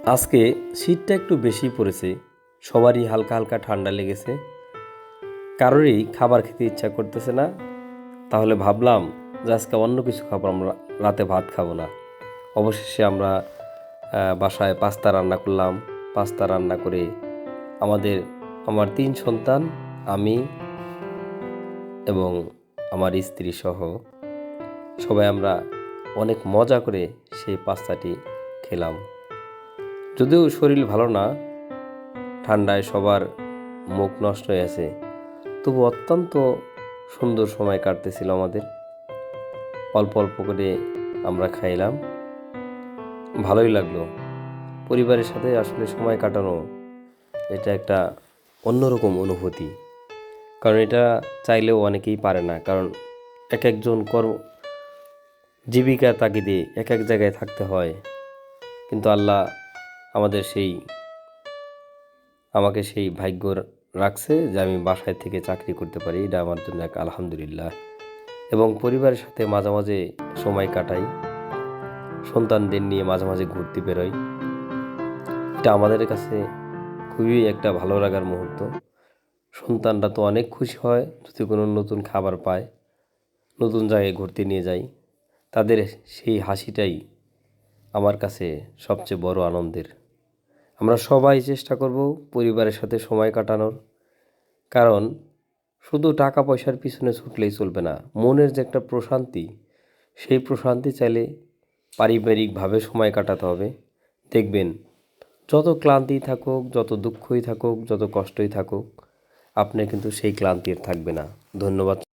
আজকে শীতটা একটু বেশি পড়েছে, সবারই হালকা হালকা ঠান্ডা লেগেছে, কারোরই খাবার খেতে ইচ্ছা করতেছে না। তাহলে ভাবলাম যে আজকে অন্য কিছু খাবো, আমরা রাতে ভাত খাবো না। অবশেষে আমরা বাসায় পাস্তা রান্না করলাম। পাস্তা রান্না করে আমার 3 সন্তান, আমি এবং আমার স্ত্রী সহ সবাই আমরা অনেক মজা করে সেই পাস্তাটি খেলাম। যদিও শরীর ভালো না, ঠান্ডায় সবার মুখ নষ্ট হয়ে আছে, তবু অত্যন্ত সুন্দর সময় কাটতেছিল আমাদের। অল্প অল্প করে আমরা খাইলাম, ভালোই লাগলো। পরিবারের সাথে আসলে সময় কাটানো এটা একটা অন্যরকম অনুভূতি, কারণ এটা চাইলেও অনেকেই পারে না, কারণ এক একজন জীবিকার তাগিদে এক এক জায়গায় থাকতে হয়। কিন্তু আল্লাহ আমাদের আমাকে সেই ভাগ্য রাখছে যে আমি বাসায় থেকে চাকরি করতে পারি। এটা আমার জন্য এক আলহামদুলিল্লাহ। এবং পরিবারের সাথে মাঝে মাঝে সময় কাটাই, সন্তানদের নিয়ে মাঝে মাঝে ঘুরতে বেরোই। এটা আমাদের কাছে খুবই একটা ভালো লাগার মুহূর্ত। সন্তানরা তো অনেক খুশি হয় যদি কোনো নতুন খাবার পায়, নতুন জায়গায় ঘুরতে নিয়ে যাই। তাদের সেই হাসিটাই আমার কাছে সবচেয়ে বড় আনন্দের। আমরা সবাই চেষ্টা করব পরিবারের সাথে সময় কাটানোর, কারণ শুধু টাকা পয়সার পিছনে ছুটলেই চলবে না। মনের যে একটা প্রশান্তি, সেই প্রশান্তি চাইলে পারিবারিকভাবে সময় কাটাতে হবে। দেখবেন যত ক্লান্তি থাকুক, যত দুঃখই থাকুক, যত কষ্টই থাকুক, আপনার কিন্তু সেই ক্লান্তি আর থাকবে না। ধন্যবাদ।